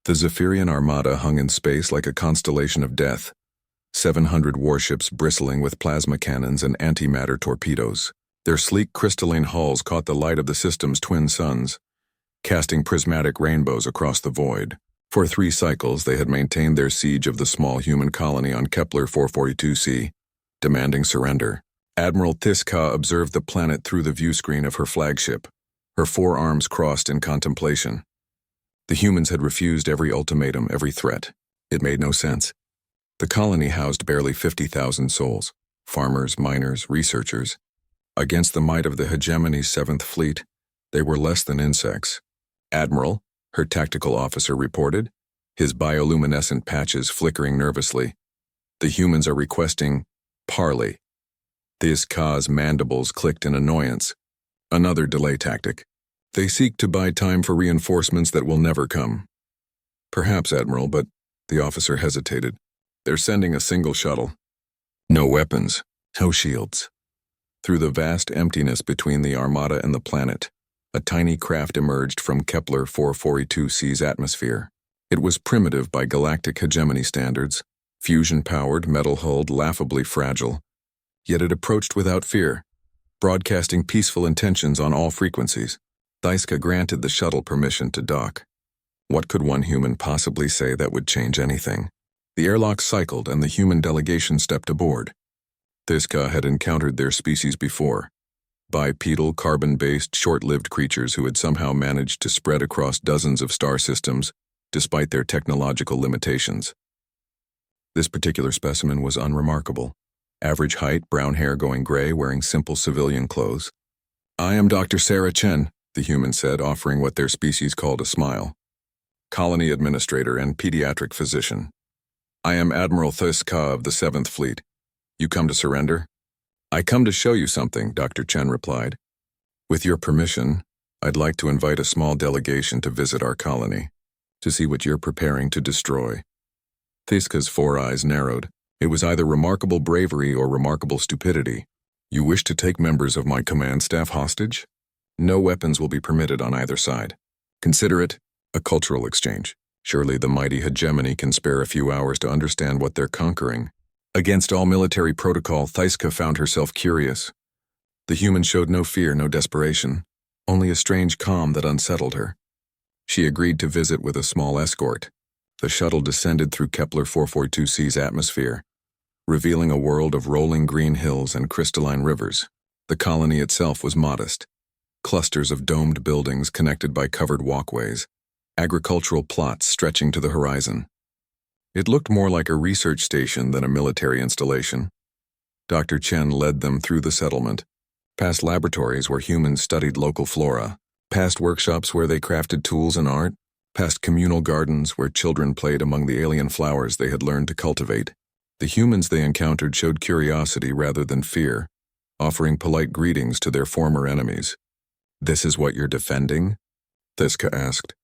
The Zephyrian Armada hung in space like a constellation of death, 700 warships bristling with plasma cannons and antimatter torpedoes. Their sleek crystalline hulls caught the light of the system's twin suns, casting prismatic rainbows across the void. For 3 cycles, they had maintained their siege of the small human colony on Kepler 442c, demanding surrender. Admiral Thiska observed the planet through the viewscreen of her flagship, her forearms crossed in contemplation. The humans had refused every ultimatum, every threat. It made no sense. The colony housed barely 50,000 souls, farmers, miners, researchers. Against the might of the hegemony's 7th Fleet, they were less than insects. Admiral, her tactical officer reported, his bioluminescent patches flickering nervously. The humans are requesting parley. Thiska's mandibles clicked in annoyance. Another delay tactic. They seek to buy time for reinforcements that will never come. Perhaps, Admiral, but the officer hesitated. They're sending a single shuttle. No weapons, no shields. Through the vast emptiness between the Armada and the planet, a tiny craft emerged from Kepler 442c's atmosphere. It was primitive by galactic hegemony standards, fusion-powered, metal-hulled, laughably fragile. Yet it approached without fear, broadcasting peaceful intentions on all frequencies. Thiska granted the shuttle permission to dock. What could one human possibly say that would change anything? The airlock cycled and the human delegation stepped aboard. Thiska had encountered their species before. Bipedal, carbon-based, short-lived creatures who had somehow managed to spread across dozens of star systems, despite their technological limitations. This particular specimen was unremarkable. Average height, brown hair going gray, wearing simple civilian clothes. "I am Dr. Sarah Chen," the human said, offering what their species called a smile. "Colony administrator and pediatric physician. I am Admiral Thiska of the 7th Fleet. You come to surrender?" "I come to show you something," Dr. Chen replied. "With your permission, I'd like to invite a small delegation to visit our colony, to see what you're preparing to destroy." Thiska's 4 eyes narrowed. It was either remarkable bravery or remarkable stupidity. "You wish to take members of my command staff hostage? No weapons will be permitted on either side. Consider it a cultural exchange. Surely the mighty hegemony can spare a few hours to understand what they're conquering." Against all military protocol, Thiska found herself curious. The human showed no fear, no desperation, only a strange calm that unsettled her. She agreed to visit with a small escort. The shuttle descended through Kepler 442c's atmosphere, revealing a world of rolling green hills and crystalline rivers. The colony itself was modest. Clusters of domed buildings connected by covered walkways, agricultural plots stretching to the horizon. It looked more like a research station than a military installation. Dr. Chen led them through the settlement, past laboratories where humans studied local flora, past workshops where they crafted tools and art, past communal gardens where children played among the alien flowers they had learned to cultivate. The humans they encountered showed curiosity rather than fear, offering polite greetings to their former enemies. "This is what you're defending?" Thiska asked.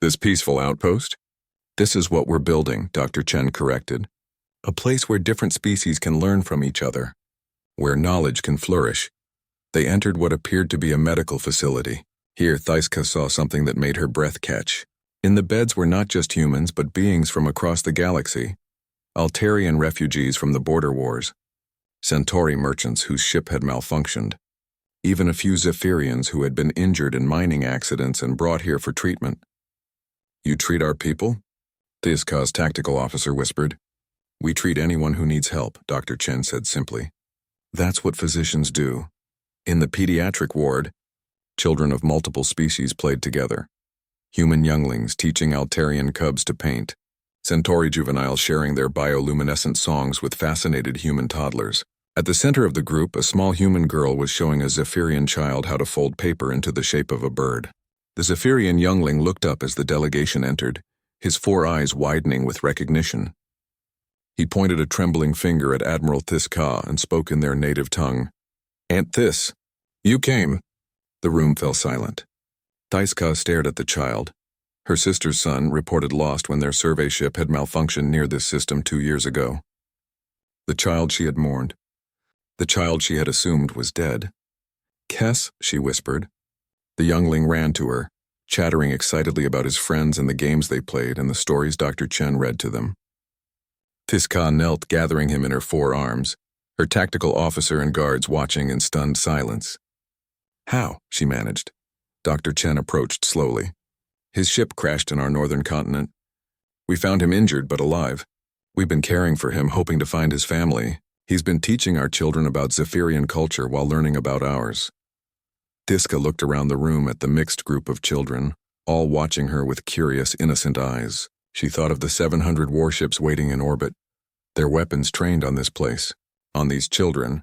"This peaceful outpost? This is what we're building," Dr. Chen corrected. "A place where different species can learn from each other, where knowledge can flourish." They entered what appeared to be a medical facility. Here, Thiska saw something that made her breath catch. In the beds were not just humans, but beings from across the galaxy. Altarian refugees from the border wars. Centauri merchants whose ship had malfunctioned. Even a few Zephyrians who had been injured in mining accidents and brought here for treatment. "You treat our people?" Thiska's tactical officer whispered. "We treat anyone who needs help," Dr. Chen said simply. "That's what physicians do." In the pediatric ward, children of multiple species played together. Human younglings teaching Altarian cubs to paint. Centauri juveniles sharing their bioluminescent songs with fascinated human toddlers. At the center of the group, a small human girl was showing a Zephyrian child how to fold paper into the shape of a bird. The Zephyrian youngling looked up as the delegation entered, his 4 eyes widening with recognition. He pointed a trembling finger at Admiral Thiska and spoke in their native tongue. "Aunt This, you came." The room fell silent. Thiska stared at the child. Her sister's son reported lost when their survey ship had malfunctioned near this system 2 years ago. The child she had mourned. The child she had assumed was dead. "Kess," she whispered. The youngling ran to her, chattering excitedly about his friends and the games they played and the stories Dr. Chen read to them. Tiska knelt, gathering him in her 4 arms, her tactical officer and guards watching in stunned silence. "How?" she managed. Dr. Chen approached slowly. "His ship crashed in our northern continent. We found him injured but alive. We've been caring for him, hoping to find his family. He's been teaching our children about Zephyrian culture while learning about ours." Tiska looked around the room at the mixed group of children, all watching her with curious, innocent eyes. She thought of the 700 warships waiting in orbit, their weapons trained on this place, on these children,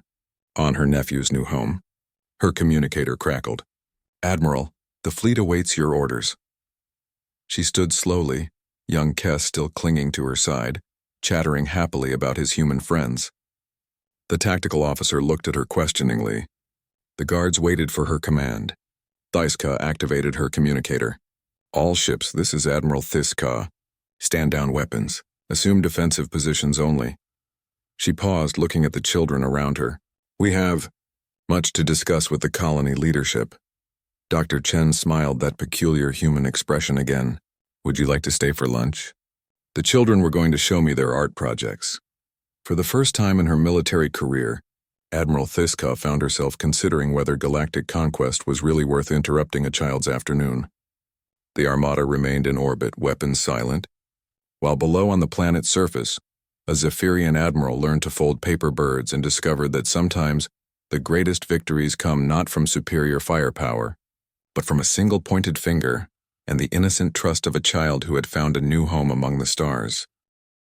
on her nephew's new home. Her communicator crackled. "Admiral, the fleet awaits your orders." She stood slowly, young Kess still clinging to her side, chattering happily about his human friends. The tactical officer looked at her questioningly. The guards waited for her command. Thiska activated her communicator. "All ships, this is Admiral Thiska. Stand down weapons. Assume defensive positions only." She paused, looking at the children around her. "We have much to discuss with the colony leadership." Dr. Chen smiled that peculiar human expression again. "Would you like to stay for lunch?" The children were going to show me their art projects. For the first time in her military career, Admiral Thiska found herself considering whether galactic conquest was really worth interrupting a child's afternoon. The Armada remained in orbit, weapons silent, while below on the planet's surface, a Zephyrian admiral learned to fold paper birds and discovered that sometimes the greatest victories come not from superior firepower, but from a single pointed finger and the innocent trust of a child who had found a new home among the stars.